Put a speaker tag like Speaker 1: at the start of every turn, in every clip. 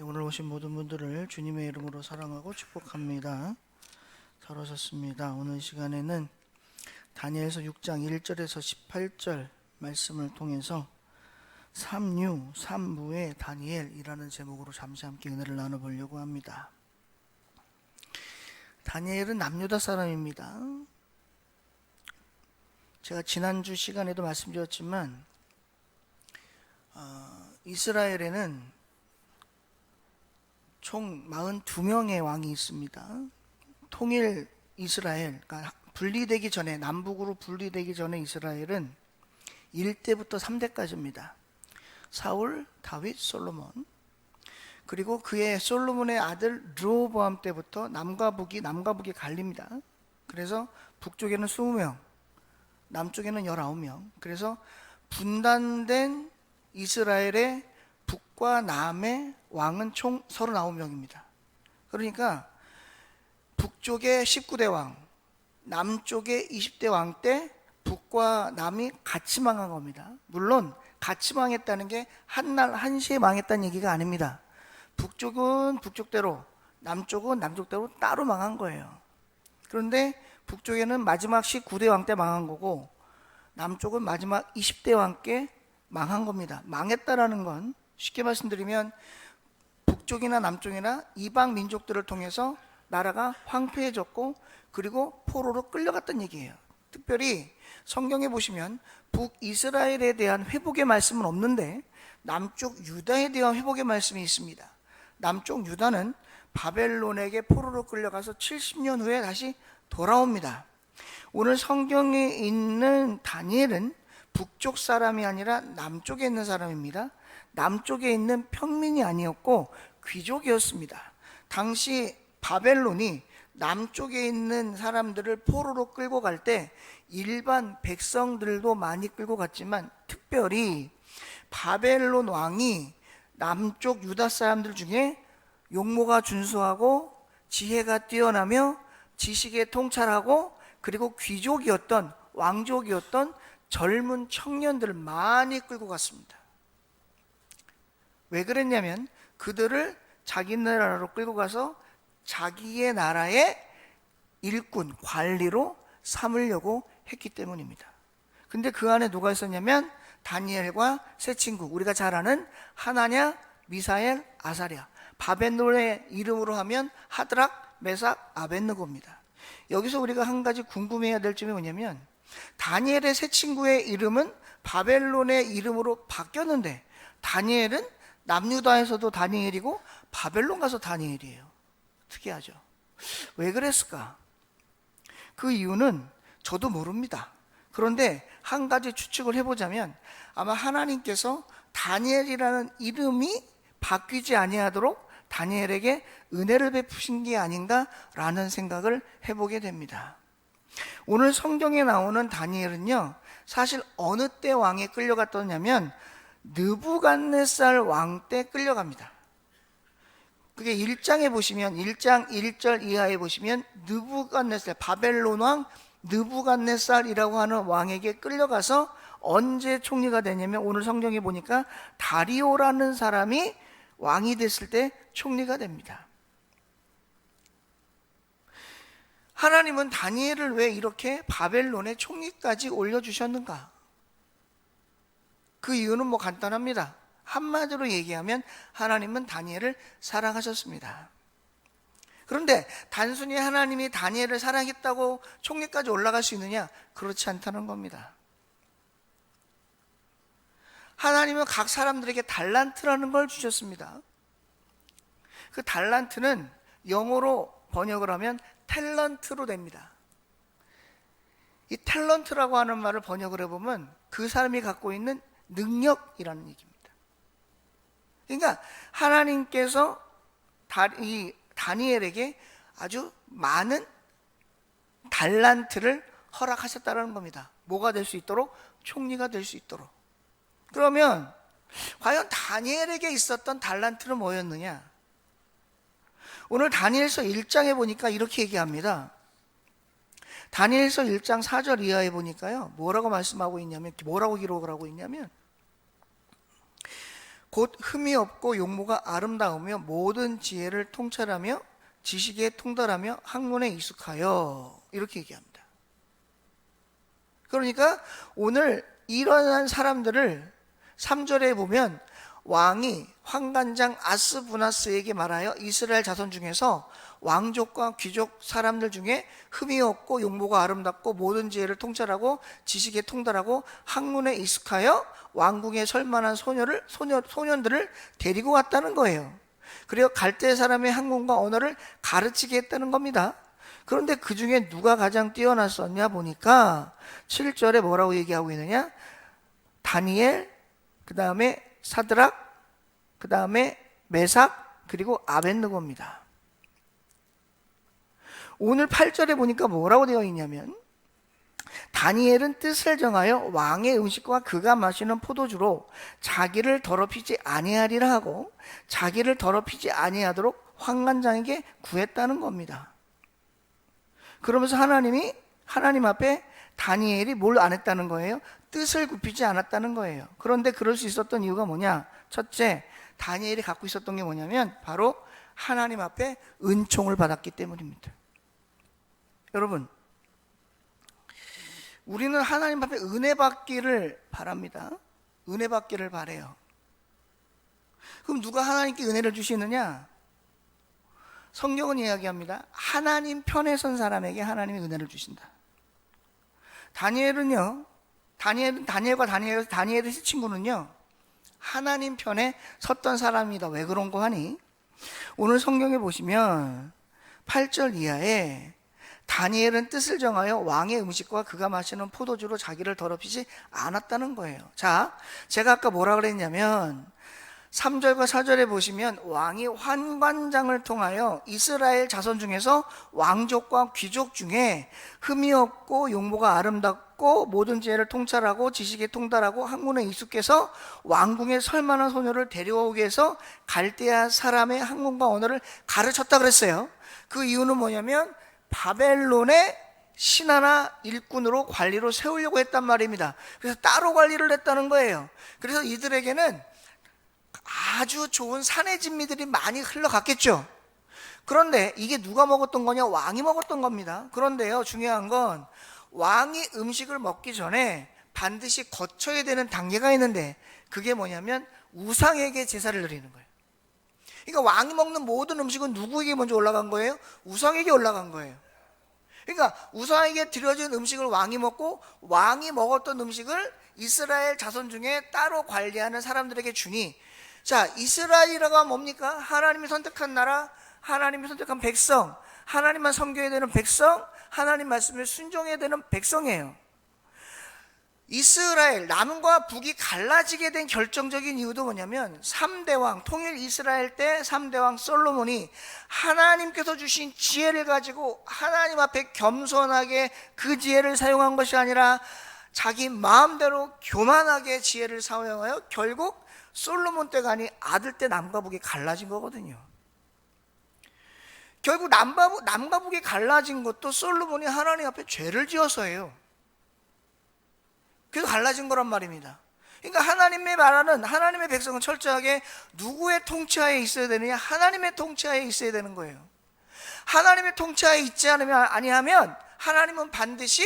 Speaker 1: 오늘 오신 모든 분들을 주님의 이름으로 사랑하고 축복합니다. 서러졌습니다. 오늘 시간에는 다니엘서 6장 1절에서 18절 말씀을 통해서 삼부의 다니엘이라는 제목으로 잠시 함께 은혜를 나눠보려고 합니다. 다니엘은 남유다 사람입니다. 제가 지난주 시간에도 말씀드렸지만 이스라엘에는 총 42명의 왕이 있습니다. 통일 이스라엘, 그러니까 분리되기 전에, 남북으로 분리되기 전에 이스라엘은 1대부터 3대까지입니다. 사울, 다윗, 솔로몬. 그리고 그의 솔로몬의 아들 르호보암 때부터 남과 북이 갈립니다. 그래서 북쪽에는 20명, 남쪽에는 19명. 그래서 분단된 이스라엘의 북과 남의 왕은 총 39명입니다. 그러니까 북쪽에 19대 왕, 남쪽에 20대 왕 때 북과 남이 같이 망한 겁니다. 물론 같이 망했다는 게 한날 한시에 망했다는 얘기가 아닙니다. 북쪽은 북쪽대로, 남쪽은 남쪽대로 따로 망한 거예요. 그런데 북쪽에는 마지막 19대 왕 때 망한 거고, 남쪽은 마지막 20대 왕 때 망한 겁니다. 망했다라는 건 쉽게 말씀드리면 북쪽이나 남쪽이나 이방 민족들을 통해서 나라가 황폐해졌고, 그리고 포로로 끌려갔던 얘기예요. 특별히 성경에 보시면 북이스라엘에 대한 회복의 말씀은 없는데 남쪽 유다에 대한 회복의 말씀이 있습니다. 남쪽 유다는 바벨론에게 포로로 끌려가서 70년 후에 다시 돌아옵니다. 오늘 성경에 있는 다니엘은 북쪽 사람이 아니라 남쪽에 있는 사람입니다. 남쪽에 있는 평민이 아니었고 귀족이었습니다. 당시 바벨론이 남쪽에 있는 사람들을 포로로 끌고 갈 때 일반 백성들도 많이 끌고 갔지만, 특별히 바벨론 왕이 남쪽 유다 사람들 중에 용모가 준수하고 지혜가 뛰어나며 지식에 통찰하고 그리고 귀족이었던, 왕족이었던 젊은 청년들을 많이 끌고 갔습니다. 왜 그랬냐면 그들을 자기 나라로 끌고 가서 자기의 나라의 일꾼, 관리로 삼으려고 했기 때문입니다. 근데 그 안에 누가 있었냐면 다니엘과 세 친구, 우리가 잘 아는 하나냐, 미사엘, 아사랴. 바벨론의 이름으로 하면 하드락, 메삭, 아벳느고입니다. 여기서 우리가 한 가지 궁금해야 될 점이 뭐냐면, 다니엘의 세 친구의 이름은 바벨론의 이름으로 바뀌었는데 다니엘은 남유다에서도 다니엘이고 바벨론 가서 다니엘이에요. 특이하죠. 왜 그랬을까? 그 이유는 저도 모릅니다. 그런데 한 가지 추측을 해보자면 아마 하나님께서 다니엘이라는 이름이 바뀌지 아니하도록 다니엘에게 은혜를 베푸신 게 아닌가라는 생각을 해보게 됩니다. 오늘 성경에 나오는 다니엘은요, 사실 어느 때 왕에 끌려갔더냐면 느부갓네살 왕 때 끌려갑니다. 그게 1장에 보시면, 1장 1절 이하에 보시면 느부갓네살, 바벨론 왕 느부갓네살이라고 하는 왕에게 끌려가서 언제 총리가 되냐면, 오늘 성경에 보니까 다리오라는 사람이 왕이 됐을 때 총리가 됩니다. 하나님은 다니엘을 왜 이렇게 바벨론의 총리까지 올려주셨는가? 그 이유는 간단합니다. 한마디로 얘기하면 하나님은 다니엘을 사랑하셨습니다. 그런데 단순히 하나님이 다니엘을 사랑했다고 총리까지 올라갈 수 있느냐? 그렇지 않다는 겁니다. 하나님은 각 사람들에게 달란트라는 걸 주셨습니다. 그 달란트는 영어로 번역을 하면 탤런트로 됩니다. 이 탤런트라고 하는 말을 번역을 해보면 그 사람이 갖고 있는 능력이라는 얘기입니다. 그러니까 하나님께서 이 다니엘에게 아주 많은 달란트를 허락하셨다는 겁니다. 뭐가 될 수 있도록? 총리가 될 수 있도록. 그러면 과연 다니엘에게 있었던 달란트는 뭐였느냐? 오늘 다니엘서 1장에 보니까 이렇게 얘기합니다. 다니엘서 1장 4절 이하에 보니까요, 뭐라고 말씀하고 있냐면, 뭐라고 기록을 하고 있냐면, 곧 흠이 없고 용모가 아름다우며 모든 지혜를 통찰하며 지식에 통달하며 학문에 익숙하여, 이렇게 얘기합니다. 그러니까 오늘 일어난 사람들을 3절에 보면 왕이 환관장 아스부나스에게 말하여 이스라엘 자손 중에서 왕족과 귀족 사람들 중에 흠이 없고 용모가 아름답고 모든 지혜를 통찰하고 지식에 통달하고 학문에 익숙하여 왕궁에 설만한 소년들을 데리고 왔다는 거예요. 그리고 갈대 사람의 학문과 언어를 가르치게 했다는 겁니다. 그런데 그 중에 누가 가장 뛰어났었냐 보니까 7절에 뭐라고 얘기하고 있느냐? 다니엘, 그 다음에 사드락, 그 다음에 메삭, 그리고 아벳느고입니다. 오늘 8절에 보니까 뭐라고 되어 있냐면 다니엘은 뜻을 정하여 왕의 음식과 그가 마시는 포도주로 자기를 더럽히지 아니하리라 하고 자기를 더럽히지 아니하도록 환관장에게 구했다는 겁니다. 그러면서 하나님 앞에 다니엘이 뭘 안 했다는 거예요? 뜻을 굽히지 않았다는 거예요. 그런데 그럴 수 있었던 이유가 뭐냐? 첫째, 다니엘이 갖고 있었던 게 뭐냐면 바로 하나님 앞에 은총을 받았기 때문입니다. 여러분, 우리는 하나님 앞에 은혜 받기를 바랍니다. 은혜 받기를 바래요. 그럼 누가 하나님께 은혜를 주시느냐? 성경은 이야기합니다. 하나님 편에 선 사람에게 하나님이 은혜를 주신다. 다니엘과 다니엘의 세 친구는요, 하나님 편에 섰던 사람이다. 왜 그런 거 하니? 오늘 성경에 보시면 8절 이하에 다니엘은 뜻을 정하여 왕의 음식과 그가 마시는 포도주로 자기를 더럽히지 않았다는 거예요. 자, 제가 아까 뭐라 그랬냐면 3절과 4절에 보시면 왕이 환관장을 통하여 이스라엘 자손 중에서 왕족과 귀족 중에 흠이 없고 용모가 아름답고 모든 지혜를 통찰하고 지식에 통달하고 학문에 익숙해서 왕궁에 설만한 소녀를 데려오기 위해서 갈대아 사람의 학문과 언어를 가르쳤다 그랬어요. 그 이유는 뭐냐면 바벨론의 신하나 일꾼으로 관리로 세우려고 했단 말입니다. 그래서 따로 관리를 했다는 거예요. 그래서 이들에게는 아주 좋은 산의 진미들이 많이 흘러갔겠죠. 그런데 이게 누가 먹었던 거냐? 왕이 먹었던 겁니다. 그런데요, 중요한 건 왕이 음식을 먹기 전에 반드시 거쳐야 되는 단계가 있는데 그게 뭐냐면 우상에게 제사를 드리는 거예요. 그러니까 왕이 먹는 모든 음식은 누구에게 먼저 올라간 거예요? 우상에게 올라간 거예요. 그러니까 우상에게 드려진 음식을 왕이 먹고 왕이 먹었던 음식을 이스라엘 자손 중에 따로 관리하는 사람들에게 주니, 자, 이스라엘이라가 뭡니까? 하나님이 선택한 나라, 하나님이 선택한 백성, 하나님만 섬겨야 되는 백성, 하나님 말씀에 순종해야 되는 백성이에요. 이스라엘, 남과 북이 갈라지게 된 결정적인 이유도 뭐냐면 3대 왕, 통일 이스라엘 때 3대 왕 솔로몬이 하나님께서 주신 지혜를 가지고 하나님 앞에 겸손하게 그 지혜를 사용한 것이 아니라 자기 마음대로 교만하게 지혜를 사용하여 결국 솔로몬 때가 아닌 아들 때 남과 북이 갈라진 거거든요. 결국 남과 북이 갈라진 것도 솔로몬이 하나님 앞에 죄를 지어서예요. 그래서 갈라진 거란 말입니다. 그러니까 하나님의 말하는 하나님의 백성은 철저하게 누구의 통치하에 있어야 되느냐? 하나님의 통치하에 있어야 되는 거예요. 하나님의 통치하에 있지 아니하면 하나님은 반드시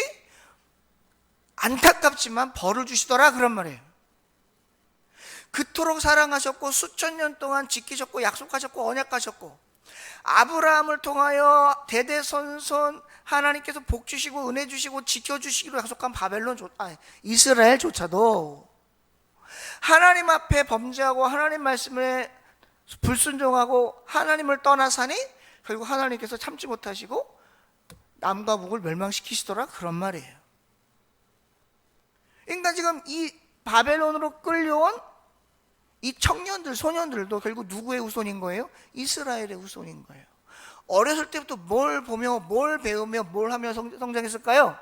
Speaker 1: 안타깝지만 벌을 주시더라, 그런 말이에요. 그토록 사랑하셨고 수천 년 동안 지키셨고 약속하셨고 언약하셨고 아브라함을 통하여 대대손손 하나님께서 복 주시고 은혜 주시고 지켜주시기로 약속한 이스라엘조차도 하나님 앞에 범죄하고 하나님 말씀에 불순종하고 하나님을 떠나사니 결국 하나님께서 참지 못하시고 남과 북을 멸망시키시더라, 그런 말이에요. 그러니까 지금 이 바벨론으로 끌려온 이 청년들, 소년들도 결국 누구의 후손인 거예요? 이스라엘의 후손인 거예요. 어렸을 때부터 뭘 보며 뭘 배우며 뭘 하며 성장했을까요?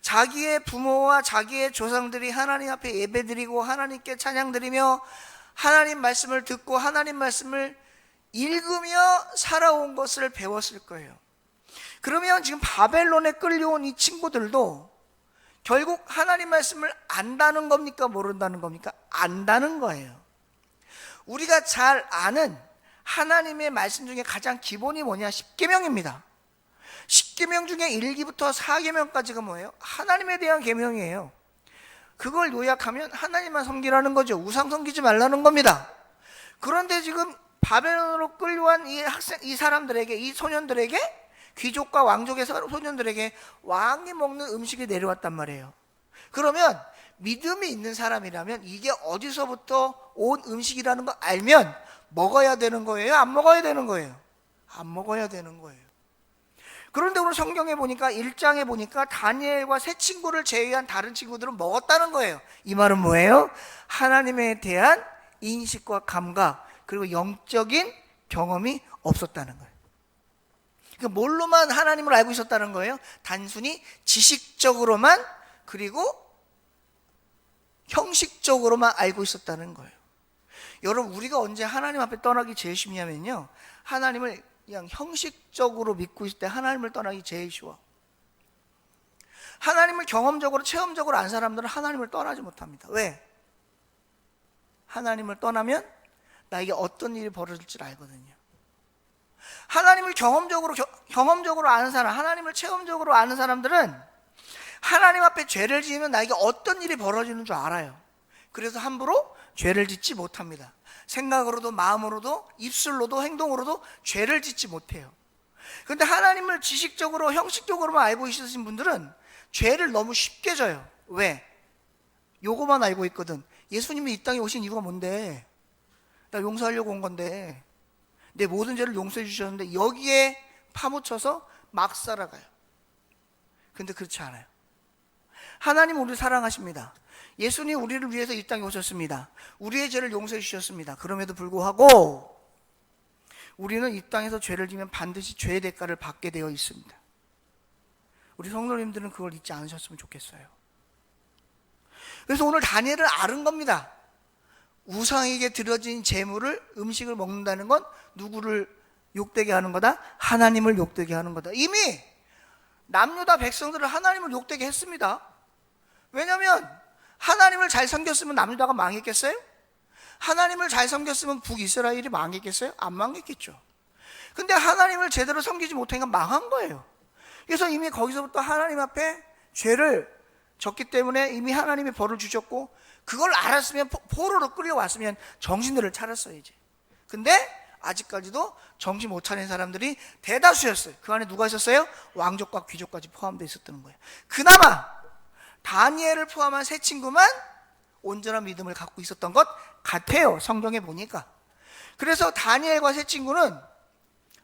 Speaker 1: 자기의 부모와 자기의 조상들이 하나님 앞에 예배드리고 하나님께 찬양드리며 하나님 말씀을 듣고 하나님 말씀을 읽으며 살아온 것을 배웠을 거예요. 그러면 지금 바벨론에 끌려온 이 친구들도 결국 하나님 말씀을 안다는 겁니까? 모른다는 겁니까? 안다는 거예요. 우리가 잘 아는 하나님의 말씀 중에 가장 기본이 뭐냐? 십계명입니다. 십계명 중에 1기부터 4계명까지가 뭐예요? 하나님에 대한 계명이에요. 그걸 요약하면 하나님만 섬기라는 거죠. 우상 섬기지 말라는 겁니다. 그런데 지금 바벨론으로 끌려간 이 사람들에게, 이 소년들에게, 귀족과 왕족의 소년들에게 왕이 먹는 음식이 내려왔단 말이에요. 그러면 믿음이 있는 사람이라면 이게 어디서부터 온 음식이라는 걸 알면 먹어야 되는 거예요? 안 먹어야 되는 거예요? 안 먹어야 되는 거예요. 그런데 오늘 성경에 보니까 1장에 보니까 다니엘과 세 친구를 제외한 다른 친구들은 먹었다는 거예요. 이 말은 뭐예요? 하나님에 대한 인식과 감각, 그리고 영적인 경험이 없었다는 거예요. 그러니까 뭘로만 하나님을 알고 있었다는 거예요? 단순히 지식적으로만, 그리고 형식적으로만 알고 있었다는 거예요. 여러분, 우리가 언제 하나님 앞에 떠나기 제일 쉽냐면요, 하나님을 그냥 형식적으로 믿고 있을 때 하나님을 떠나기 제일 쉬워. 하나님을 경험적으로, 체험적으로 안 사람들은 하나님을 떠나지 못합니다. 왜? 하나님을 떠나면 나에게 어떤 일이 벌어질지 알거든요. 하나님을 경험적으로 아는 사람, 하나님을 체험적으로 아는 사람들은 하나님 앞에 죄를 지으면 나에게 어떤 일이 벌어지는 줄 알아요. 그래서 함부로 죄를 짓지 못합니다. 생각으로도 마음으로도 입술로도 행동으로도 죄를 짓지 못해요. 그런데 하나님을 지식적으로 형식적으로만 알고 있으신 분들은 죄를 너무 쉽게 져요. 왜? 요거만 알고 있거든. 예수님이 이 땅에 오신 이유가 뭔데? 나 용서하려고 온 건데, 내 모든 죄를 용서해 주셨는데 여기에 파묻혀서 막 살아가요. 근데 그렇지 않아요. 하나님 우리를 사랑하십니다. 예수님 우리를 위해서 이 땅에 오셨습니다. 우리의 죄를 용서해 주셨습니다. 그럼에도 불구하고 우리는 이 땅에서 죄를 지면 반드시 죄의 대가를 받게 되어 있습니다. 우리 성도님들은 그걸 잊지 않으셨으면 좋겠어요. 그래서 오늘 다니엘을 앓은 겁니다. 우상에게 드려진 재물을, 음식을 먹는다는 건 누구를 욕되게 하는 거다? 하나님을 욕되게 하는 거다. 이미 남유다 백성들을 하나님을 욕되게 했습니다. 왜냐하면 하나님을 잘 섬겼으면 남유다가 망했겠어요? 하나님을 잘 섬겼으면 북이스라엘이 망했겠어요? 안 망했겠죠. 근데 하나님을 제대로 섬기지 못하니까 망한 거예요. 그래서 이미 거기서부터 하나님 앞에 죄를 졌기 때문에 이미 하나님이 벌을 주셨고, 그걸 알았으면, 포로로 끌려왔으면 정신들을 차렸어야지. 근데 아직까지도 정신 못 차린 사람들이 대다수였어요. 그 안에 누가 있었어요? 왕족과 귀족까지 포함되어 있었던 거예요. 그나마 다니엘을 포함한 세 친구만 온전한 믿음을 갖고 있었던 것 같아요, 성경에 보니까. 그래서 다니엘과 세 친구는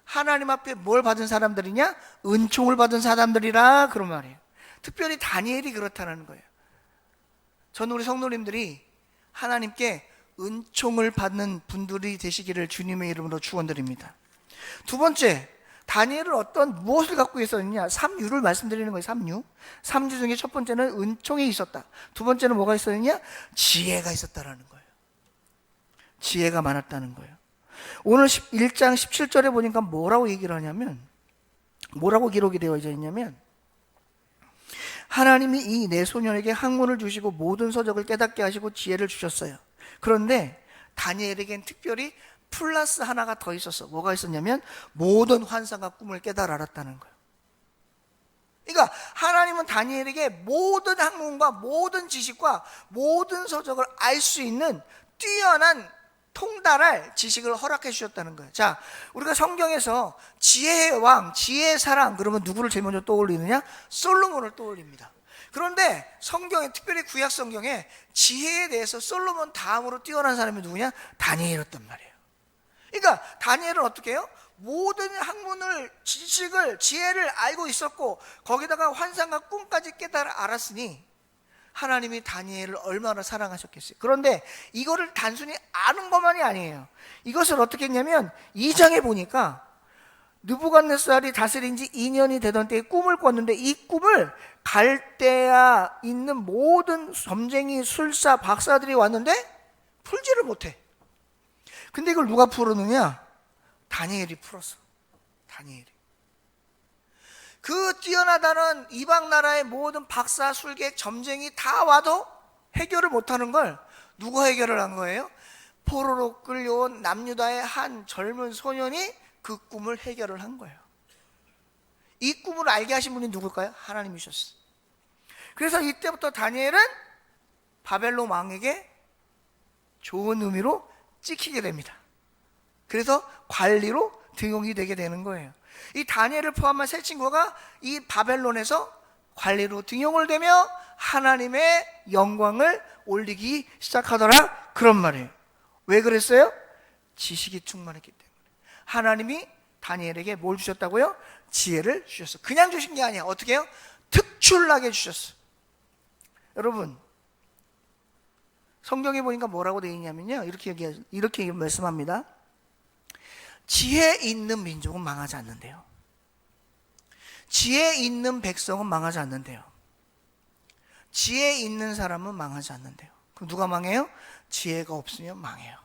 Speaker 1: 하나님 앞에 뭘 받은 사람들이냐? 은총을 받은 사람들이라, 그런 말이에요. 특별히 다니엘이 그렇다는 거예요. 저는 우리 성도님들이 하나님께 은총을 받는 분들이 되시기를 주님의 이름으로 축원드립니다. 두 번째, 다니엘은 무엇을 갖고 있었느냐? 3유를 말씀드리는 거예요. 3유 중에 첫 번째는 은총이 있었다. 두 번째는 뭐가 있었느냐? 지혜가 있었다라는 거예요. 지혜가 많았다는 거예요. 오늘 1장 17절에 보니까 뭐라고 얘기를 하냐면, 뭐라고 기록이 되어 있냐면, 하나님이 이 네 소년에게 학문을 주시고 모든 서적을 깨닫게 하시고 지혜를 주셨어요. 그런데 다니엘에겐 특별히 플러스 하나가 더 있었어. 뭐가 있었냐면 모든 환상과 꿈을 깨달아 알았다는 거예요. 그러니까 하나님은 다니엘에게 모든 학문과 모든 지식과 모든 서적을 알 수 있는 뛰어난 통달할 지식을 허락해 주셨다는 거예요. 자, 우리가 성경에서 지혜의 왕, 지혜의 사랑, 그러면 누구를 제일 먼저 떠올리느냐? 솔로몬을 떠올립니다. 그런데 성경에, 특별히 구약 성경에 지혜에 대해서 솔로몬 다음으로 뛰어난 사람이 누구냐? 다니엘이었단 말이에요. 그러니까 다니엘은 어떻게 해요? 모든 학문을, 지식을, 지혜를 알고 있었고, 거기다가 환상과 꿈까지 깨달아 알았으니 하나님이 다니엘을 얼마나 사랑하셨겠어요. 그런데 이거를 단순히 아는 것만이 아니에요. 이것을 어떻게 했냐면 2장에 보니까 느부갓네살이 다스린 지 2년이 되던 때에 꿈을 꿨는데, 이 꿈을 갈대아 있는 모든 점쟁이, 술사, 박사들이 왔는데 풀지를 못해. 근데 이걸 누가 풀었느냐? 다니엘이 풀었어. 다니엘이. 그 뛰어나다는 이방 나라의 모든 박사, 술객, 점쟁이 다 와도 해결을 못하는 걸 누가 해결을 한 거예요? 포로로 끌려온 남유다의 한 젊은 소년이 그 꿈을 해결을 한 거예요. 이 꿈을 알게 하신 분이 누굴까요? 하나님이셨어요. 그래서 이때부터 다니엘은 바벨론 왕에게 좋은 의미로 찍히게 됩니다. 그래서 관리로 등용이 되게 되는 거예요. 이 다니엘을 포함한 세 친구가 이 바벨론에서 관리로 등용을 되며 하나님의 영광을 올리기 시작하더라, 그런 말이에요. 왜 그랬어요? 지식이 충만했기 때문에. 하나님이 다니엘에게 뭘 주셨다고요? 지혜를 주셨어. 그냥 주신 게 아니야. 어떻게 해요? 특출나게 주셨어. 여러분, 성경에 보니까 뭐라고 되어 있냐면요, 이렇게 말씀합니다. 지혜 있는 민족은 망하지 않는데요, 지혜 있는 백성은 망하지 않는데요, 지혜 있는 사람은 망하지 않는데요. 그럼 누가 망해요? 지혜가 없으면 망해요.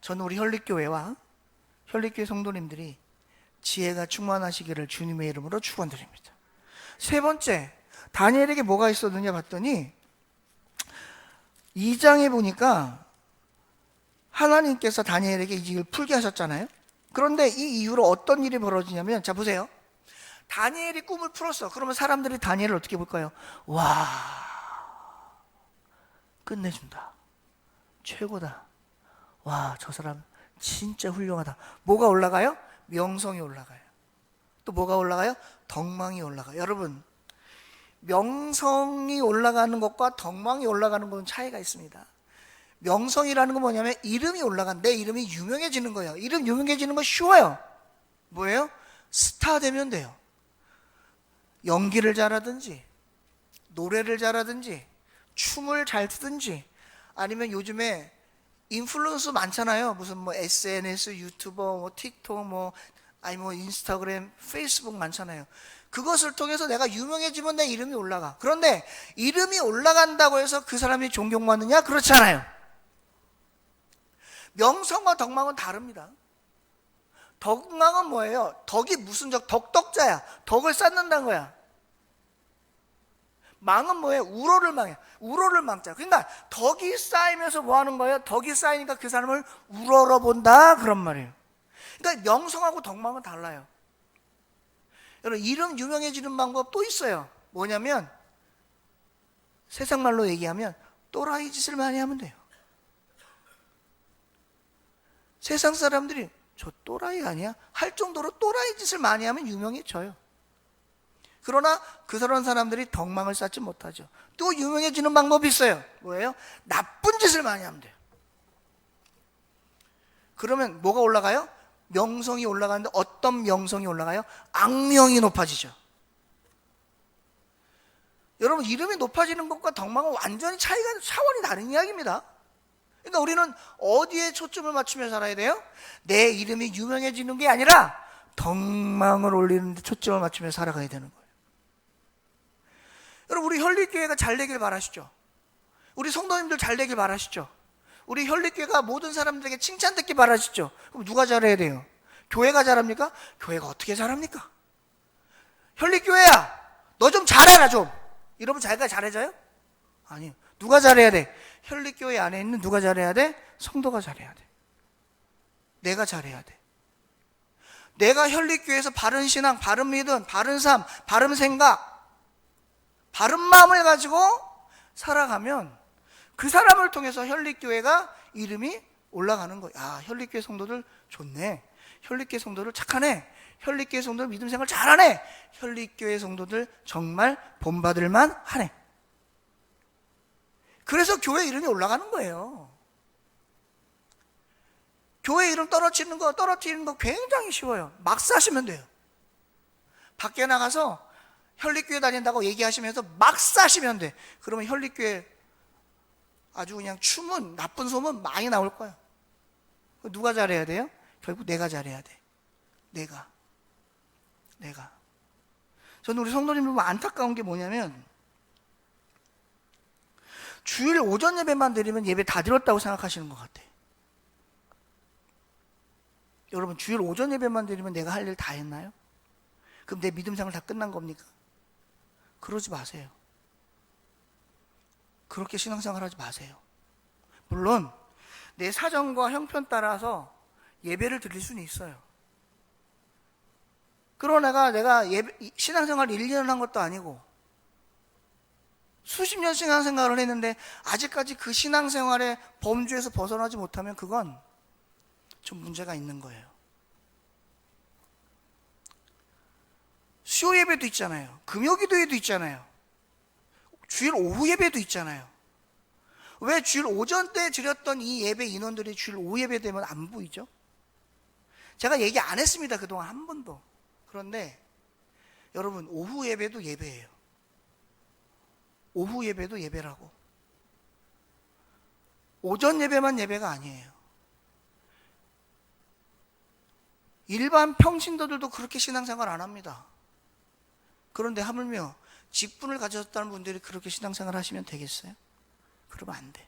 Speaker 1: 저는 우리 현립교회와 현립교회 성도님들이 지혜가 충만하시기를 주님의 이름으로 축원드립니다. 세 번째, 다니엘에게 뭐가 있었느냐 봤더니 2장에 보니까 하나님께서 다니엘에게 이 일을 풀게 하셨잖아요. 그런데 이 이후로 어떤 일이 벌어지냐면, 자 보세요. 다니엘이 꿈을 풀었어. 그러면 사람들이 다니엘을 어떻게 볼까요? 와, 끝내준다, 최고다, 와, 저 사람 진짜 훌륭하다. 뭐가 올라가요? 명성이 올라가요. 또 뭐가 올라가요? 덕망이 올라가요. 여러분, 명성이 올라가는 것과 덕망이 올라가는 것은 차이가 있습니다. 명성이라는 건 뭐냐면 이름이 올라간, 내 이름이 유명해지는 거예요. 이름 유명해지는 거 쉬워요. 뭐예요? 스타 되면 돼요. 연기를 잘하든지, 노래를 잘하든지, 춤을 잘 추든지, 아니면 요즘에 인플루언서 많잖아요. 무슨 뭐 SNS, 유튜버, 뭐 틱톡, 아니 인스타그램, 페이스북 많잖아요. 그것을 통해서 내가 유명해지면 내 이름이 올라가. 그런데 이름이 올라간다고 해서 그 사람이 존경받느냐? 그렇지 않아요. 명성과 덕망은 다릅니다. 덕망은 뭐예요? 덕이 무슨 적? 덕덕자야. 덕을 쌓는다는 거야. 망은 뭐예요? 우로를 망해. 우로를 망자. 그러니까 덕이 쌓이면서 뭐 하는 거예요? 덕이 쌓이니까 그 사람을 우러러 본다, 그런 말이에요. 그러니까 명성하고 덕망은 달라요. 여러분, 이름 유명해지는 방법 또 있어요. 뭐냐면 세상 말로 얘기하면 또라이 짓을 많이 하면 돼요. 세상 사람들이 저 또라이 아니야? 할 정도로 또라이 짓을 많이 하면 유명해져요. 그러나 그런 사람들이 덕망을 쌓지 못하죠. 또 유명해지는 방법이 있어요. 뭐예요? 나쁜 짓을 많이 하면 돼요. 그러면 뭐가 올라가요? 명성이 올라가는데 어떤 명성이 올라가요? 악명이 높아지죠. 여러분, 이름이 높아지는 것과 덕망은 완전히 차원이 다른 이야기입니다. 그러니까 우리는 어디에 초점을 맞추며 살아야 돼요? 내 이름이 유명해지는 게 아니라 덕망을 올리는 데 초점을 맞추며 살아가야 되는 거예요. 여러분, 우리 현립교회가 잘 되길 바라시죠? 우리 성도님들 잘 되길 바라시죠? 우리 현립교회가 모든 사람들에게 칭찬듣기 바라시죠? 그럼 누가 잘해야 돼요? 교회가 잘합니까? 교회가 어떻게 잘합니까? 현립교회야, 너 좀 잘해라 좀. 이러면 자기가 잘해져요? 아니요. 누가 잘해야 돼? 현립교회 안에 있는 누가 잘해야 돼? 성도가 잘해야 돼. 내가 잘해야 돼. 내가 현립교회에서 바른 신앙, 바른 믿음, 바른 삶, 바른 생각, 바른 마음을 가지고 살아가면 그 사람을 통해서 현립교회가 이름이 올라가는 거예요. 아, 현립교회 성도들 좋네. 현립교회 성도들 착하네. 현립교회 성도들 믿음 생활 잘하네. 현립교회 성도들 정말 본받을만 하네. 그래서 교회 이름이 올라가는 거예요. 교회 이름 떨어뜨리는 거 굉장히 쉬워요. 막 사시면 돼요. 밖에 나가서 현립교회 다닌다고 얘기하시면서 막 사시면 돼. 그러면 현립교회 아주 그냥 춤은, 나쁜 소문 많이 나올 거야. 누가 잘해야 돼요? 결국 내가 잘해야 돼. 내가. 저는 우리 성도님들 보면 안타까운 게 뭐냐면, 주일 오전 예배만 드리면 예배 다 드렸다고 생각하시는 것 같아. 여러분, 주일 오전 예배만 드리면 내가 할 일 다 했나요? 그럼 내 믿음 생활 다 끝난 겁니까? 그러지 마세요. 그렇게 신앙생활 하지 마세요. 물론 내 사정과 형편 따라서 예배를 드릴 수는 있어요. 그러나 내가 신앙생활 1년 한 것도 아니고 수십 년 신앙생활을 했는데 아직까지 그 신앙생활의 범주에서 벗어나지 못하면 그건 좀 문제가 있는 거예요. 수요 예배도 있잖아요. 금요기도에도 있잖아요. 주일 오후 예배도 있잖아요. 왜 주일 오전 때 드렸던 이 예배 인원들이 주일 오후 예배 되면 안 보이죠? 제가 얘기 안 했습니다. 그동안 한 번도. 그런데 여러분, 오후 예배도 예배예요. 오후 예배도 예배라고. 오전 예배만 예배가 아니에요. 일반 평신도들도 그렇게 신앙생활 안 합니다. 그런데 하물며 직분을 가졌다는 분들이 그렇게 신앙생활 하시면 되겠어요? 그러면 안 돼.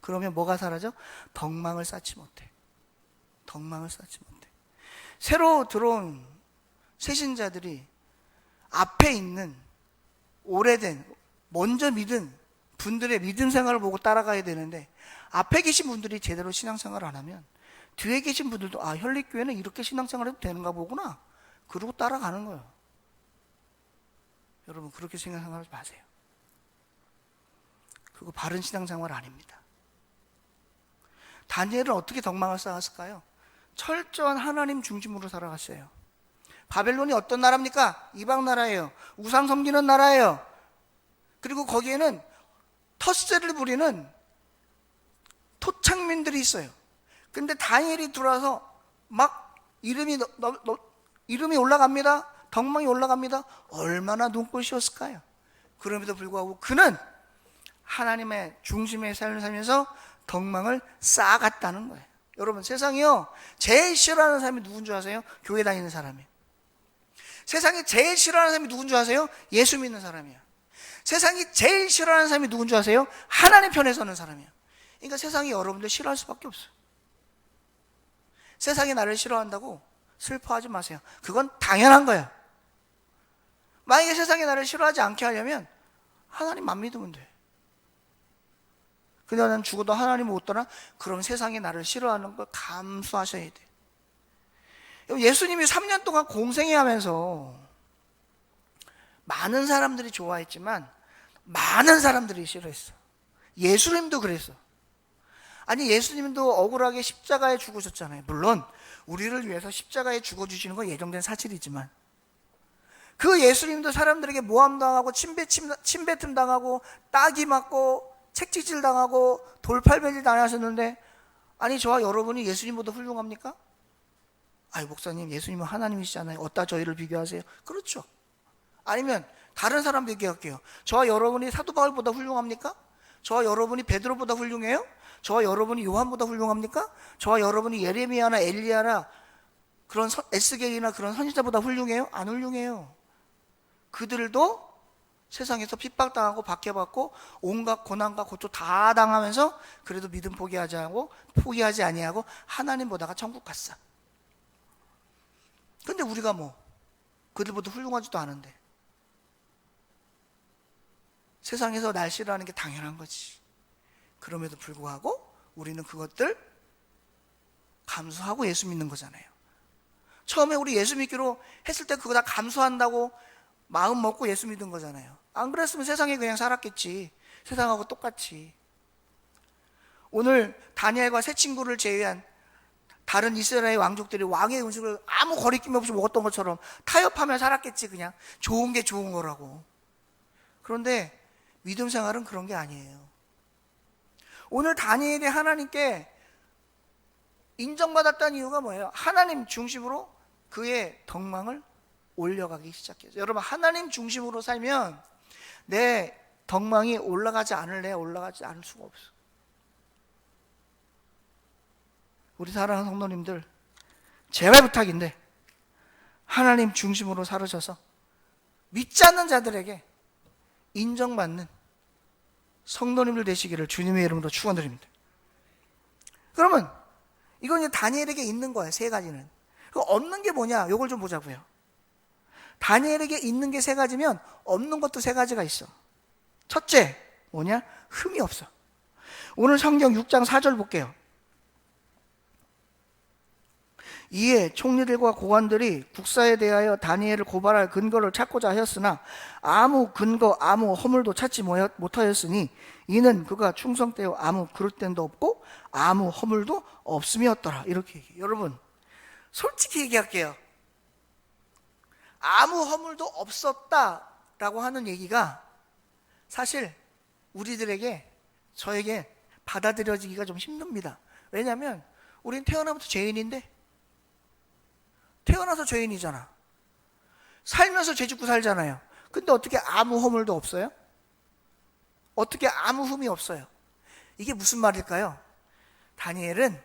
Speaker 1: 그러면 뭐가 사라져? 덕망을 쌓지 못해. 덕망을 쌓지 못해. 새로 들어온 새신자들이 앞에 있는 오래된 먼저 믿은 분들의 믿음 생활을 보고 따라가야 되는데, 앞에 계신 분들이 제대로 신앙생활을 안 하면 뒤에 계신 분들도 혈릭교회는 이렇게 신앙생활 해도 되는가 보구나, 그러고 따라가는 거예요. 여러분, 그렇게 신앙생활하지 마세요. 그거 바른 신앙생활 아닙니다. 다니엘은 어떻게 덕망을 쌓았을까요? 철저한 하나님 중심으로 살아갔어요. 바벨론이 어떤 나라입니까? 이방 나라예요. 우상 섬기는 나라예요. 그리고 거기에는 텃세를 부리는 토착민들이 있어요. 근데 다니엘이 들어와서 막 이름이 올라갑니다. 덕망이 올라갑니다. 얼마나 눈꼴이었을까요? 그럼에도 불구하고 그는 하나님의 중심의 삶을 살면서 덕망을 쌓아갔다는 거예요. 여러분, 세상이요, 제일 싫어하는 사람이 누군 줄 아세요? 교회 다니는 사람이에요. 세상이 제일 싫어하는 사람이 누군 줄 아세요? 예수 믿는 사람이에요. 세상이 제일 싫어하는 사람이 누군 줄 아세요? 하나님 편에 서는 사람이에요. 그러니까 세상이 여러분들 싫어할 수밖에 없어요. 세상이 나를 싫어한다고 슬퍼하지 마세요. 그건 당연한 거야. 만약에 세상이 나를 싫어하지 않게 하려면 하나님만 믿으면 돼. 근데 나는 죽어도 하나님을 못 떠나? 그럼 세상이 나를 싫어하는 걸 감수하셔야 돼. 예수님이 3년 동안 공생애 하면서 많은 사람들이 좋아했지만 많은 사람들이 싫어했어. 예수님도 그랬어. 아니, 예수님도 억울하게 십자가에 죽으셨잖아요. 물론 우리를 위해서 십자가에 죽어주시는 건 예정된 사실이지만, 그 예수님도 사람들에게 모함당하고 침뱉음 당하고 따기 맞고 책지질 당하고 돌팔매질 당하셨는데, 아니, 저와 여러분이 예수님보다 훌륭합니까? 아이, 목사님, 예수님은 하나님이시잖아요. 어디다 저희를 비교하세요? 그렇죠. 아니면 다른 사람 비교할게요. 저와 여러분이 사도 바울보다 훌륭합니까? 저와 여러분이 베드로보다 훌륭해요? 저와 여러분이 요한보다 훌륭합니까? 저와 여러분이 예레미야나 엘리야나 그런 에스겔이나 그런 선지자보다 훌륭해요? 안 훌륭해요. 그들도 세상에서 핍박당하고 박해받고 온갖 고난과 고통 다 당하면서 그래도 믿음 포기하지 아니하고 하나님 보다가 천국 갔어. 근데 우리가 뭐 그들보다 훌륭하지도 않은데 세상에서 날 싫어하는 게 당연한 거지. 그럼에도 불구하고 우리는 그것들 감수하고 예수 믿는 거잖아요. 처음에 우리 예수 믿기로 했을 때 그거 다 감수한다고 마음 먹고 예수 믿은 거잖아요. 안 그랬으면 세상에 그냥 살았겠지. 세상하고 똑같이. 오늘 다니엘과 세 친구를 제외한 다른 이스라엘 왕족들이 왕의 음식을 아무 거리낌 없이 먹었던 것처럼 타협하며 살았겠지. 그냥 좋은 게 좋은 거라고. 그런데 믿음 생활은 그런 게 아니에요. 오늘 다니엘이 하나님께 인정받았다는 이유가 뭐예요? 하나님 중심으로 그의 덕망을 올려가기 시작해요. 여러분, 하나님 중심으로 살면 내 덕망이 올라가지 않을 수가 없어. 우리 사랑하는 성도님들, 제발 부탁인데 하나님 중심으로 살으셔서 믿지 않는 자들에게 인정받는 성도님들 되시기를 주님의 이름으로 축원드립니다. 그러면 이건 이제 다니엘에게 있는 거예요. 세 가지는. 그 없는 게 뭐냐? 이걸 좀 보자고요. 다니엘에게 있는 게 세 가지면 없는 것도 세 가지가 있어. 첫째 뭐냐? 흠이 없어. 오늘 성경 6장 4절 볼게요. 이에 총리들과 고관들이 국사에 대하여 다니엘을 고발할 근거를 찾고자 하였으나 아무 근거 아무 허물도 찾지 못하였으니 이는 그가 충성되어 아무 그릇됨도 없고 아무 허물도 없음이었더라. 이렇게 얘기해요. 여러분 솔직히 얘기할게요. 아무 허물도 없었다라고 하는 얘기가 사실 우리들에게 저에게 받아들여지기가 좀 힘듭니다. 왜냐하면 우린 태어나부터 죄인인데, 태어나서 죄인이잖아. 살면서 죄 짓고 살잖아요. 근데 어떻게 아무 허물도 없어요? 어떻게 아무 흠이 없어요? 이게 무슨 말일까요? 다니엘은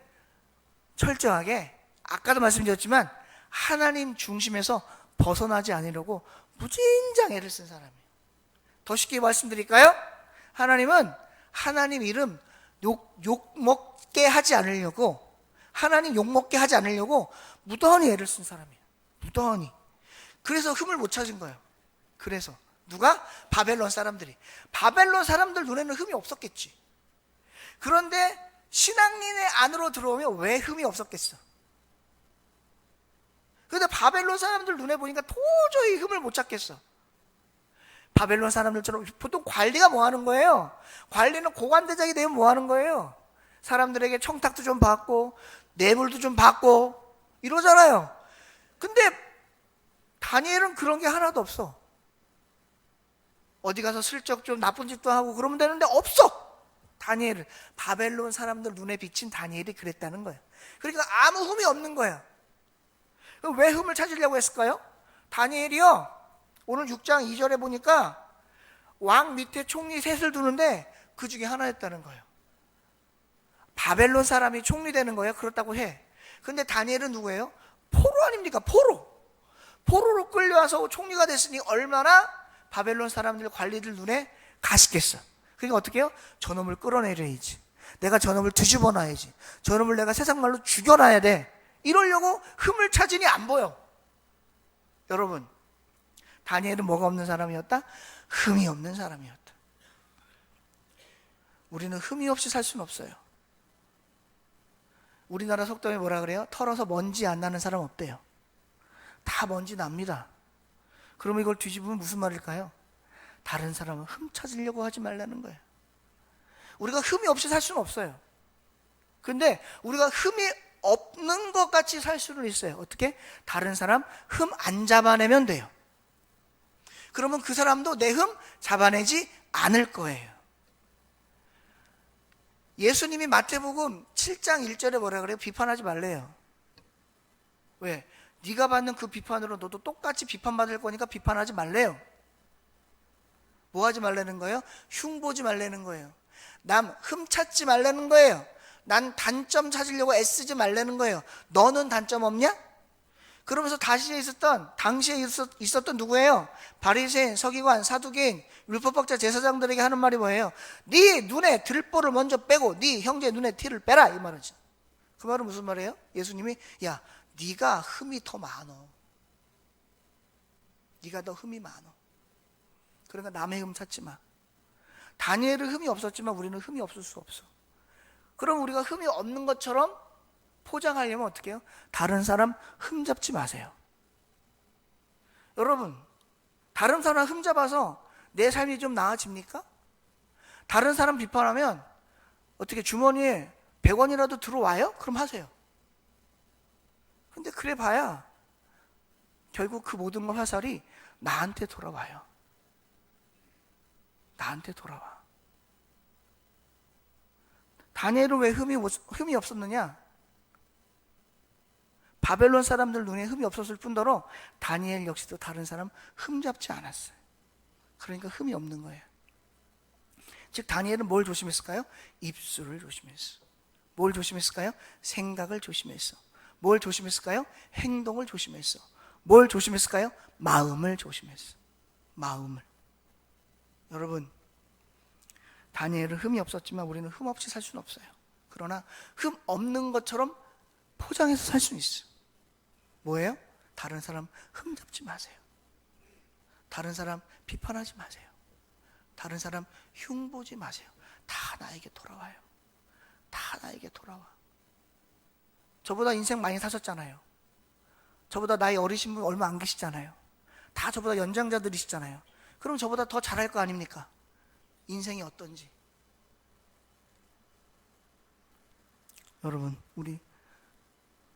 Speaker 1: 철저하게 아까도 말씀드렸지만 하나님 중심에서 벗어나지 않으려고 무진장 애를 쓴 사람이에요. 더 쉽게 말씀드릴까요? 하나님은 하나님 이름 욕먹게 하지 않으려고, 하나님 욕먹게 하지 않으려고 무던히 애를 쓴 사람이에요. 무던히. 그래서 흠을 못 찾은 거예요. 그래서 누가? 바벨론 사람들이. 바벨론 사람들 눈에는 흠이 없었겠지. 그런데 신앙인의 안으로 들어오면 왜 흠이 없었겠어? 그런데 바벨론 사람들 눈에 보니까 도저히 흠을 못 찾겠어. 바벨론 사람들처럼 보통 관리가 뭐 하는 거예요? 관리는 고관대장이 되면 뭐 하는 거예요? 사람들에게 청탁도 좀 받고 뇌물도 좀 받고 이러잖아요. 근데 다니엘은 그런 게 하나도 없어. 어디 가서 슬쩍 좀 나쁜 짓도 하고 그러면 되는데 없어. 다니엘은 바벨론 사람들 눈에 비친 다니엘이 그랬다는 거예요. 그러니까 아무 흠이 없는 거예요. 왜 흠을 찾으려고 했을까요? 다니엘이요, 오늘 6장 2절에 보니까 왕 밑에 총리 셋을 두는데 그 중에 하나였다는 거예요. 바벨론 사람이 총리 되는 거예요. 그렇다고 해. 근데 다니엘은 누구예요? 포로 아닙니까? 포로로 끌려와서 총리가 됐으니 얼마나 바벨론 사람들 관리들 눈에 가시겠어. 그러니까 어떻게 해요? 저놈을 끌어내려야지. 내가 저놈을 뒤집어 놔야지. 저놈을 내가 세상 말로 죽여놔야 돼. 이러려고 흠을 찾으니 안 보여. 여러분, 다니엘은 뭐가 없는 사람이었다? 흠이 없는 사람이었다. 우리는 흠이 없이 살 수는 없어요. 우리나라 속담에 뭐라 그래요? 털어서 먼지 안 나는 사람 없대요. 다 먼지 납니다. 그러면 이걸 뒤집으면 무슨 말일까요? 다른 사람은 흠 찾으려고 하지 말라는 거예요. 우리가 흠이 없이 살 수는 없어요. 근데 우리가 흠이 없는 것 같이 살 수는 있어요. 어떻게? 다른 사람 흠 안 잡아내면 돼요. 그러면 그 사람도 내 흠 잡아내지 않을 거예요. 예수님이 마태복음 7장 1절에 뭐라 그래요? 비판하지 말래요. 왜? 네가 받는 그 비판으로 너도 똑같이 비판받을 거니까 비판하지 말래요. 뭐 하지 말라는 거예요? 흉보지 말라는 거예요. 남 흠 찾지 말라는 거예요. 난 단점 찾으려고 애쓰지 말라는 거예요. 너는 단점 없냐? 그러면서 당시에 있었던 누구예요? 바리새인, 서기관, 사두개인, 율법학자, 제사장들에게 하는 말이 뭐예요? 네 눈에 들보를 먼저 빼고 네 형제 눈에 티를 빼라, 이 말이죠. 그 말은 무슨 말이에요? 예수님이 야, 네가 흠이 더 많어. 네가 더 흠이 많어. 그러니까 남의 흠 찾지 마. 다니엘은 흠이 없었지만 우리는 흠이 없을 수 없어. 그럼 우리가 흠이 없는 것처럼 포장하려면 어떻게 해요? 다른 사람 흠 잡지 마세요. 여러분, 다른 사람 흠 잡아서 내 삶이 좀 나아집니까? 다른 사람 비판하면 어떻게 주머니에 100원이라도 들어와요? 그럼 하세요. 근데 그래 봐야 결국 그 모든 것 화살이 나한테 돌아와요. 나한테 돌아와. 다니엘은 왜 흠이 없었느냐? 바벨론 사람들 눈에 흠이 없었을 뿐더러 다니엘 역시도 다른 사람 흠 잡지 않았어요. 그러니까 흠이 없는 거예요. 즉 다니엘은 뭘 조심했을까요? 입술을 조심했어. 뭘 조심했을까요? 생각을 조심했어. 뭘 조심했을까요? 행동을 조심했어. 뭘 조심했을까요? 마음을 조심했어. 마음을. 여러분, 다니엘은 흠이 없었지만 우리는 흠 없이 살 수는 없어요. 그러나 흠 없는 것처럼 포장해서 살 수는 있어요. 뭐예요? 다른 사람 흠 잡지 마세요. 다른 사람 비판하지 마세요. 다른 사람 흉보지 마세요. 다 나에게 돌아와요. 다 나에게 돌아와. 저보다 인생 많이 사셨잖아요. 저보다 나이 어리신 분 얼마 안 계시잖아요. 다 저보다 연장자들이시잖아요. 그럼 저보다 더 잘할 거 아닙니까? 인생이 어떤지. 여러분, 우리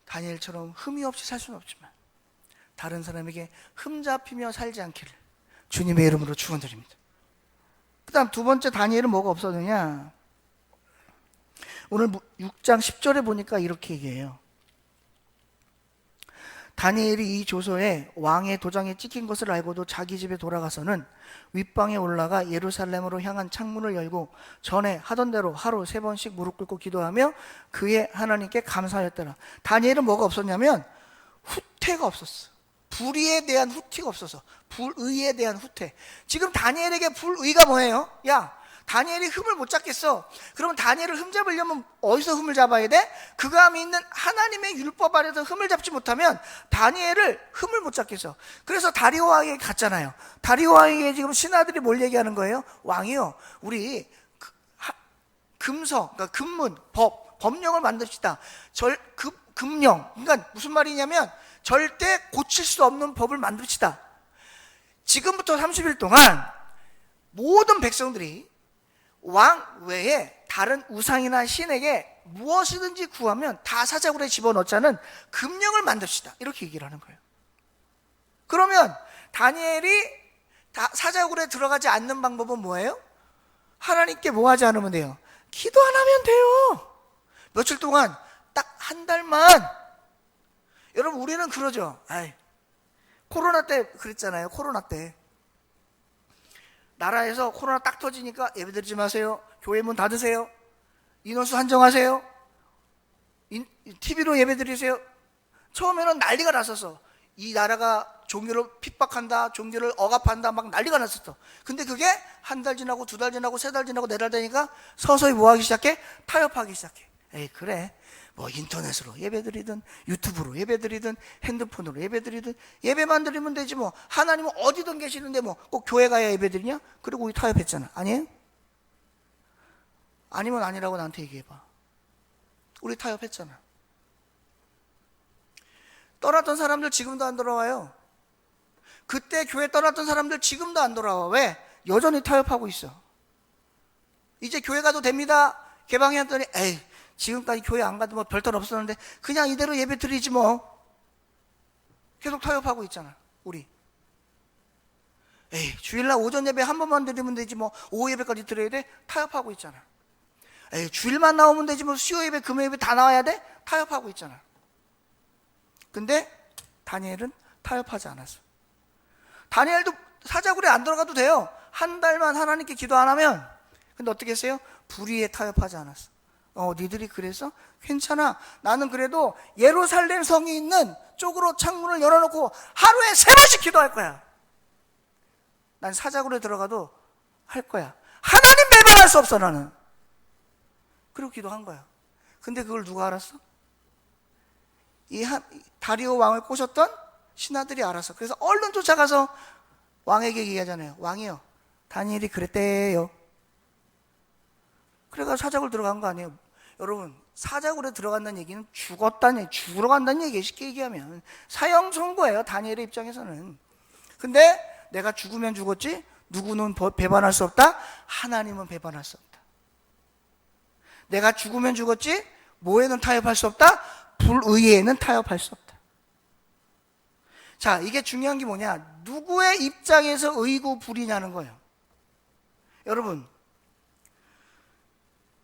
Speaker 1: 다니엘처럼 흠이 없이 살 수는 없지만 다른 사람에게 흠 잡히며 살지 않기를 주님의 이름으로 축원드립니다. 그 다음 두 번째 다니엘은 뭐가 없었느냐? 오늘 6장 10절에 보니까 이렇게 얘기해요. 다니엘이 이 조서에 왕의 도장에 찍힌 것을 알고도 자기 집에 돌아가서는 윗방에 올라가 예루살렘으로 향한 창문을 열고 전에 하던 대로 하루 3번씩 무릎 꿇고 기도하며 그의 하나님께 감사하였더라. 다니엘은 뭐가 없었냐면 후퇴가 없었어. 불의에 대한 후퇴가 없어서, 불의에 대한 후퇴. 지금 다니엘에게 불의가 뭐예요? 야, 다니엘이 흠을 못 잡겠어. 그러면 다니엘을 흠 잡으려면 어디서 흠을 잡아야 돼? 그가 믿는 하나님의 율법 아래서 흠을 잡지 못하면 다니엘을 흠을 못 잡겠어. 그래서 다리오 왕에게 갔잖아요. 다리오 왕에게 지금 신하들이 뭘 얘기하는 거예요? 왕이요, 우리 금서, 그러니까 금문, 법령을 만듭시다. 금령. 그러니까 무슨 말이냐면 절대 고칠 수 없는 법을 만듭시다. 지금부터 30일 동안 모든 백성들이 왕 외에 다른 우상이나 신에게 무엇이든지 구하면 다 사자굴에 집어넣자는 금령을 만듭시다. 이렇게 얘기를 하는 거예요. 그러면 다니엘이 사자굴에 들어가지 않는 방법은 뭐예요? 하나님께 뭐 하지 않으면 돼요? 기도 안 하면 돼요. 며칠 동안 딱 한 달만. 여러분, 우리는 그러죠. 코로나 때 그랬잖아요. 코로나 때 나라에서 코로나 딱 터지니까 예배드리지 마세요, 교회 문 닫으세요, 인원수 한정하세요, TV로 예배드리세요. 처음에는 난리가 났었어. 이 나라가 종교를 핍박한다, 종교를 억압한다, 막 난리가 났었어. 근데 그게 한 달 지나고 2달 지나고 3달 지나고 4달 되니까 서서히 뭐 하기 시작해? 타협하기 시작해. 그래, 뭐 인터넷으로 예배드리든 유튜브로 예배드리든 핸드폰으로 예배드리든 예배만 드리면 되지 뭐. 하나님은 어디든 계시는데 뭐 꼭 교회 가야 예배드리냐? 그리고 우리 타협했잖아. 아니에요? 아니면 아니라고 나한테 얘기해봐. 우리 타협했잖아. 떠났던 사람들 지금도 안 돌아와요. 그때 교회 떠났던 사람들 지금도 안 돌아와. 왜? 여전히 타협하고 있어. 이제 교회 가도 됩니다, 개방했더니 지금까지 교회 안 가도 뭐 별탈 없었는데 그냥 이대로 예배 드리지 뭐. 계속 타협하고 있잖아, 우리. 주일날 오전 예배 한 번만 드리면 되지 뭐 오후 예배까지 드려야 돼? 타협하고 있잖아. 주일만 나오면 되지 뭐 수요 예배, 금요 예배 다 나와야 돼? 타협하고 있잖아. 근데 다니엘은 타협하지 않았어. 다니엘도 사자굴에 안 들어가도 돼요. 한 달만 하나님께 기도 안 하면. 근데 어떻게 했어요? 불의에 타협하지 않았어. 니들이 그래서? 괜찮아. 나는 그래도 예루살렘 성이 있는 쪽으로 창문을 열어놓고 하루에 3번씩 기도할 거야. 난 사자굴에 들어가도 할 거야. 하나님 배반할 수 없어, 나는. 그리고 기도한 거야. 근데 그걸 누가 알았어? 다리오 왕을 꼬셨던 신하들이 알았어. 그래서 얼른 쫓아가서 왕에게 얘기하잖아요. 왕이요, 다니엘이 그랬대요. 그래가 사자굴 들어간 거 아니에요. 여러분, 사자굴에 들어간다는 얘기는 죽으러 간다는 얘기예요. 쉽게 얘기하면 사형 선고예요, 다니엘의 입장에서는. 근데 내가 죽으면 죽었지 누구는 배반할 수 없다? 하나님은 배반할 수 없다. 내가 죽으면 죽었지 뭐에는 타협할 수 없다? 불의에는 타협할 수 없다. 자, 이게 중요한 게 뭐냐? 누구의 입장에서 의고 불이냐는 거예요. 여러분,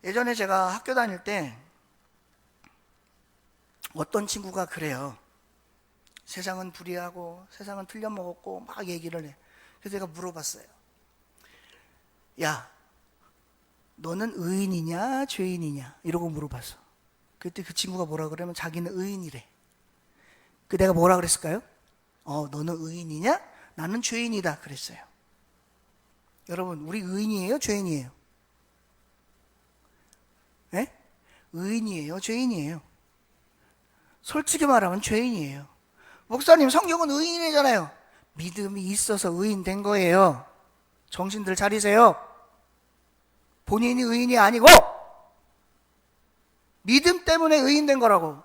Speaker 1: 예전에 제가 학교 다닐 때 어떤 친구가 그래요. 세상은 불의하고 세상은 틀려먹었고 막 얘기를 해. 그래서 제가 물어봤어요. 야, 너는 의인이냐 죄인이냐? 이러고 물어봤어. 그때 그 친구가 뭐라 그러면 자기는 의인이래. 그 내가 뭐라 그랬을까요? 너는 의인이냐? 나는 죄인이다 그랬어요. 여러분, 우리 의인이에요 죄인이에요? 네? 의인이에요 죄인이에요? 솔직히 말하면 죄인이에요. 목사님, 성경은 의인이잖아요. 믿음이 있어서 의인 된 거예요. 정신들 차리세요. 본인이 의인이 아니고 믿음 때문에 의인 된 거라고.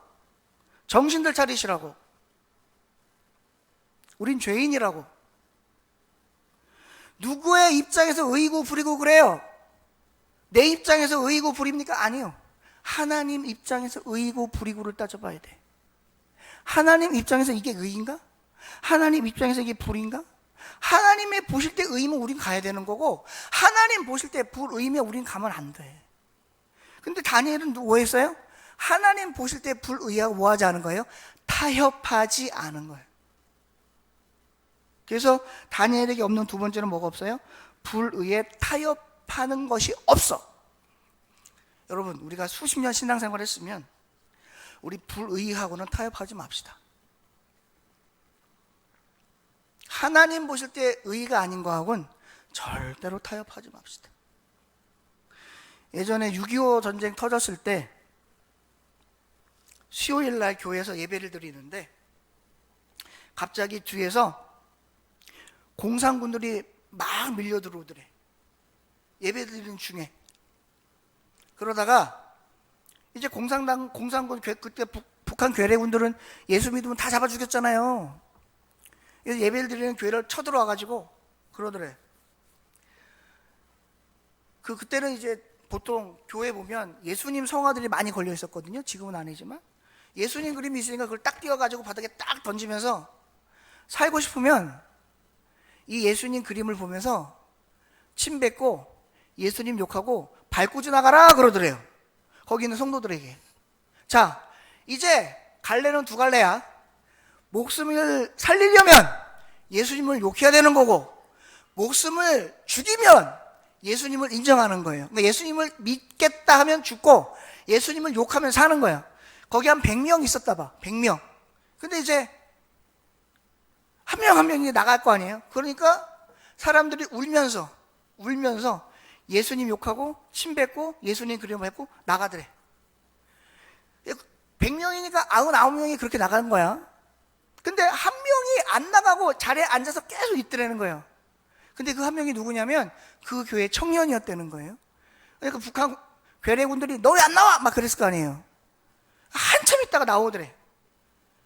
Speaker 1: 정신들 차리시라고. 우린 죄인이라고. 누구의 입장에서 의고 불이고 그래요? 내 입장에서 의고 불입니까? 아니요. 하나님 입장에서 의고 불이고를 따져봐야 돼. 하나님 입장에서 이게 의인가? 하나님 입장에서 이게 불인가? 하나님이 보실 때 의면 우린 가야 되는 거고, 하나님 보실 때 불의면 우린 가면 안 돼. 근데 다니엘은 뭐 했어요? 하나님 보실 때 불의하고 뭐 하지 않은 거예요? 타협하지 않은 거예요. 그래서 다니엘에게 없는 두 번째는 뭐가 없어요? 불의에 타협하는 것이 없어. 여러분, 우리가 수십 년 신앙생활 했으면 우리 불의하고는 타협하지 맙시다. 하나님 보실 때 의가 아닌 거하고는 절대로 타협하지 맙시다. 예전에 6.25 전쟁 터졌을 때 수요일 날 교회에서 예배를 드리는데 갑자기 뒤에서 공산군들이 막 밀려 들어오더래. 예배 드리는 중에. 그러다가 이제 공산군, 그때 북한 괴뢰군들은 예수 믿으면 다 잡아 죽였잖아요. 그래서 예배를 드리는 교회를 쳐들어와가지고 그러더래. 그때는 이제 보통 교회 보면 예수님 성화들이 많이 걸려 있었거든요. 지금은 아니지만. 예수님 그림이 있으니까 그걸 딱 띄워가지고 바닥에 딱 던지면서 살고 싶으면 이 예수님 그림을 보면서 침 뱉고 예수님 욕하고 밟고 지나가라 그러더래요. 거기 있는 성도들에게. 자, 이제 갈래는 두 갈래야. 목숨을 살리려면 예수님을 욕해야 되는 거고, 목숨을 죽이면 예수님을 인정하는 거예요. 그러니까 예수님을 믿겠다 하면 죽고 예수님을 욕하면 사는 거야. 거기 한 100명 있었다 봐. 100명. 근데 이제 한 명 한 명이 나갈 거 아니에요. 그러니까 사람들이 울면서 예수님 욕하고 침 뱉고 예수님 그림 했고 나가더래. 100명이니까 99명이 그렇게 나가는 거야. 근데 한 명이 안 나가고 자리에 앉아서 계속 있더라는 거예요. 근데 그 한 명이 누구냐면 그 교회 청년이었다는 거예요. 그러니까 북한 괴뢰군들이 너 왜 안 나와? 막 그랬을 거 아니에요. 한참 있다가 나오더래.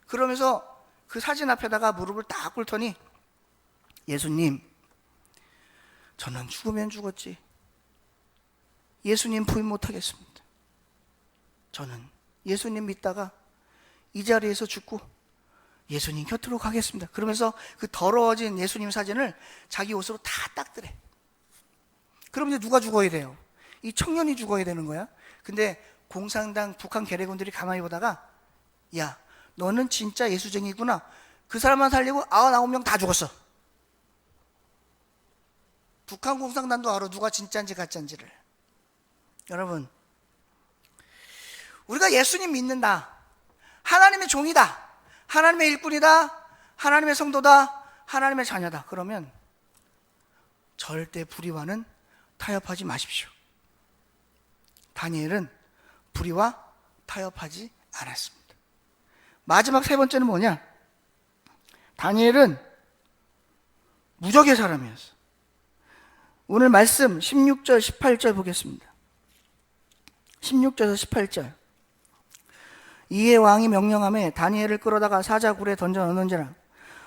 Speaker 1: 그러면서 그 사진 앞에다가 무릎을 딱 꿇더니 예수님, 저는 죽으면 죽었지 예수님 부인 못하겠습니다. 저는 예수님 믿다가 이 자리에서 죽고 예수님 곁으로 가겠습니다. 그러면서 그 더러워진 예수님 사진을 자기 옷으로 다 닦더래. 그럼 이제 누가 죽어야 돼요? 이 청년이 죽어야 되는 거야. 근데 공산당 북한 괴뢰군들이 가만히 보다가 야, 너는 진짜 예수쟁이구나. 그 사람만 살리고 99명 다 죽었어. 북한 공산당도 알아. 누가 진짜인지 가짜인지를. 여러분, 우리가 예수님 믿는다. 하나님의 종이다. 하나님의 일꾼이다. 하나님의 성도다. 하나님의 자녀다. 그러면 절대 불의와는 타협하지 마십시오. 다니엘은 불의와 타협하지 않았습니다. 마지막 세 번째는 뭐냐? 다니엘은 무적의 사람이었어. 오늘 말씀 16절 18절 보겠습니다. 16절에서 18절. 이에 왕이 명령하며 다니엘을 끌어다가 사자굴에 던져 넣는지라.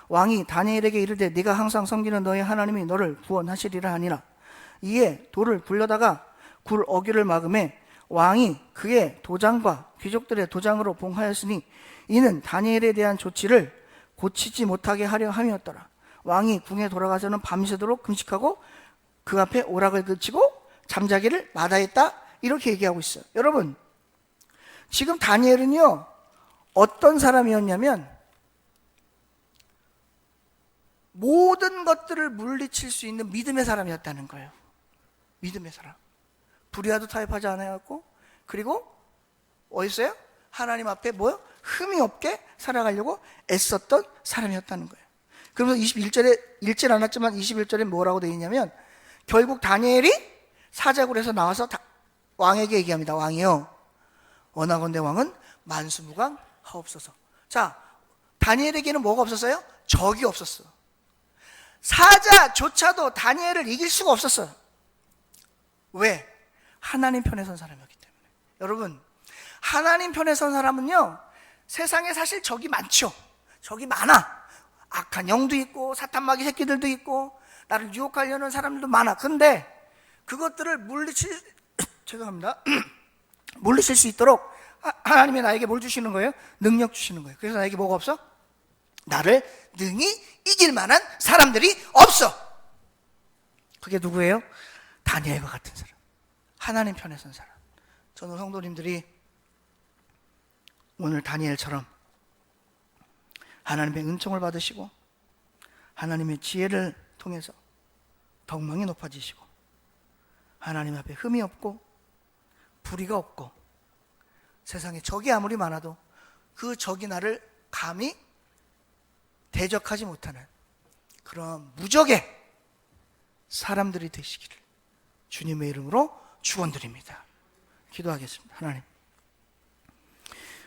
Speaker 1: 왕이 다니엘에게 이르되 네가 항상 섬기는 너의 하나님이 너를 구원하시리라 하니라. 이에 돌을 굴려다가 굴 어귀를 막음에 왕이 그의 도장과 귀족들의 도장으로 봉하였으니 이는 다니엘에 대한 조치를 고치지 못하게 하려 함이었더라. 왕이 궁에 돌아가서는 밤새도록 금식하고 그 앞에 오락을 그치고 잠자기를 마다했다. 이렇게 얘기하고 있어요. 여러분, 지금 다니엘은요 어떤 사람이었냐면 모든 것들을 물리칠 수 있는 믿음의 사람이었다는 거예요. 믿음의 사람. 불의와도 타협하지 않았고, 그리고 어딨어요? 하나님 앞에 뭐요? 흠이 없게 살아가려고 애썼던 사람이었다는 거예요. 그러면서 21절에 읽질 않았지만 21절에 뭐라고 되어 있냐면 결국 다니엘이 사자굴에서 나와서 왕에게 얘기합니다. 왕이요, 원하건대 왕은 만수무강 하옵소서. 자, 다니엘에게는 뭐가 없었어요? 적이 없었어. 사자조차도 다니엘을 이길 수가 없었어요. 왜? 하나님 편에 선 사람이었기 때문에. 여러분, 하나님 편에 선 사람은요 세상에 사실 적이 많죠. 적이 많아. 악한 영도 있고 사탄 마귀 새끼들도 있고 나를 유혹하려는 사람들도 많아. 근데 그것들을 물리칠 죄송합니다. 물리칠 수 있도록 하나님이 나에게 뭘 주시는 거예요? 능력 주시는 거예요. 그래서 나에게 뭐가 없어? 나를 능히 이길 만한 사람들이 없어. 그게 누구예요? 다니엘과 같은 사람, 하나님 편에 선 사람. 저는 성도님들이 오늘 다니엘처럼 하나님의 은총을 받으시고 하나님의 지혜를 통해서 덕망이 높아지시고 하나님 앞에 흠이 없고 불의가 없고 세상에 적이 아무리 많아도 그 적이 나를 감히 대적하지 못하는 그런 무적의 사람들이 되시기를 주님의 이름으로 축원드립니다. 기도하겠습니다. 하나님,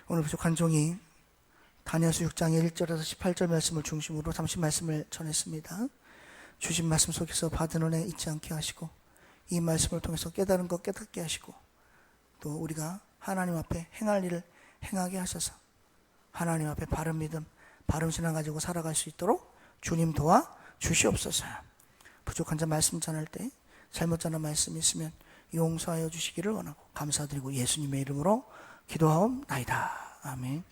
Speaker 1: 오늘 부족한 종이 다니엘서 6장의 1절에서 18절 말씀을 중심으로 잠시 말씀을 전했습니다. 주신 말씀 속에서 받은 은혜 잊지 않게 하시고 이 말씀을 통해서 깨달은 것 깨닫게 하시고 또 우리가 하나님 앞에 행할 일을 행하게 하셔서 하나님 앞에 바른 믿음, 바른 신앙 가지고 살아갈 수 있도록 주님 도와 주시옵소서. 부족한 자 말씀 전할 때 잘못 전한 말씀이 있으면 용서하여 주시기를 원하고 감사드리고 예수님의 이름으로 기도하옵나이다. 아멘.